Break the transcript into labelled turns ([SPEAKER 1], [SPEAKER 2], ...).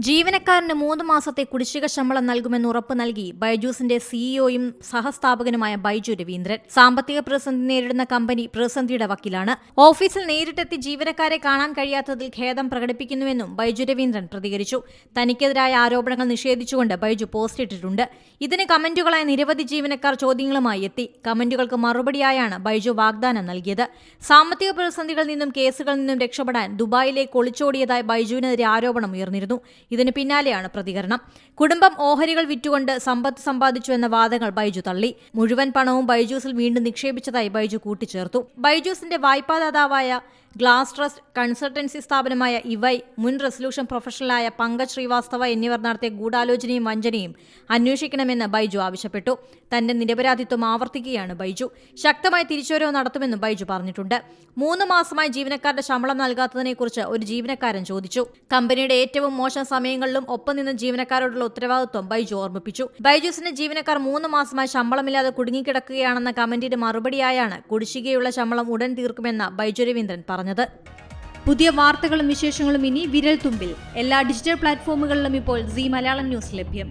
[SPEAKER 1] ജീവനക്കാരന് 3 മാസത്തെ കുടിശ്ശിക ശമ്പളം നൽകുമെന്ന് ഉറപ്പ് നൽകി ബൈജൂസിന്റെ സിഇഒയും സഹസ്ഥാപകനുമായ ബൈജു രവീന്ദ്രൻ. സാമ്പത്തിക പ്രതിസന്ധി നേരിടുന്ന കമ്പനി പ്രതിസന്ധിയുടെ വക്കിലാണ്. ഓഫീസിൽ നേരിട്ടെത്തി ജീവനക്കാരെ കാണാൻ കഴിയാത്തതിൽ ഖേദം പ്രകടിപ്പിക്കുന്നുവെന്നും ബൈജു രവീന്ദ്രൻ പ്രതികരിച്ചു. തനിക്കെതിരായ ആരോപണങ്ങൾ നിഷേധിച്ചുകൊണ്ട് ബൈജു പോസ്റ്റ് ഇട്ടിട്ടുണ്ട്. ഇതിന് കമന്റുകളായി നിരവധി ജീവനക്കാർ ചോദ്യങ്ങളുമായി എത്തി. കമന്റുകൾക്ക് മറുപടിയായാണ് ബൈജു വാഗ്ദാനം നൽകിയത്. സാമ്പത്തിക പ്രതിസന്ധികളിൽ നിന്നും കേസുകളിൽ നിന്നും രക്ഷപ്പെടാൻ ദുബായിലേക്ക് ഒളിച്ചോടിയതായി ബൈജുവിനെതിരെ ആരോപണം ഉയർന്നിരുന്നു. ഇതിനു പിന്നാലെയാണ് പ്രതികരണം. കുടുംബം ഓഹരികൾ വിറ്റുകൊണ്ട് സമ്പത്ത് സമ്പാദിച്ചു എന്ന വാദങ്ങൾ ബൈജു തള്ളി. മുഴുവൻ പണവും ബൈജൂസിൽ വീണ്ടും നിക്ഷേപിച്ചതായി ബൈജു കൂട്ടിച്ചേർത്തു. ബൈജൂസിന്റെ വായ്പാദാതാവായ ഗ്ലാസ് ട്രസ്റ്റ് കൺസൾട്ടൻസി സ്ഥാപനമായ ഇവൈ, മുൻ റെസല്യൂഷൻ പ്രൊഫഷണലായ പങ്കജ് ശ്രീവാസ്തവ എന്നിവർ നടത്തിയ ഗൂഢാലോചനയും വഞ്ചനയും അന്വേഷിക്കണമെന്ന് ബൈജു ആവശ്യപ്പെട്ടു. തന്റെ നിരപരാധിത്വം ആവർത്തിക്കുകയാണ് ബൈജു. ശക്തമായ തിരിച്ചുവരവ് നടത്തുമെന്നും ബൈജു പറഞ്ഞിട്ടുണ്ട്. 3 മാസമായി ജീവനക്കാരുടെ ശമ്പളം നൽകാത്തതിനെക്കുറിച്ച് ഒരു ജീവനക്കാരൻ ചോദിച്ചു. കമ്പനിയുടെ ഏറ്റവും മോശം സമയങ്ങളിലും ഒപ്പം നിന്ന് ജീവനക്കാരോടുള്ള ഉത്തരവാദിത്വം ബൈജു ഓർമ്മിപ്പിച്ചു. ബൈജൂസിന്റെ ജീവനക്കാർ 3 മാസമായി ശമ്പളമില്ലാതെ കുടുങ്ങിക്കിടക്കുകയാണെന്ന കമന്റിന് മറുപടിയായാണ് കുടിശ്ശികയുള്ള ശമ്പളം ഉടൻ തീർക്കുമെന്ന് ബൈജു രവീന്ദ്രൻ പറഞ്ഞത്. പുതിയ വാർത്തകളും വിശേഷങ്ങളും ഇനി വിരൽ തുമ്പിൽ. എല്ലാ ഡിജിറ്റൽ പ്ലാറ്റ്ഫോമുകളിലും ഇപ്പോൾ സീ മലയാളം ന്യൂസ് ലഭ്യം.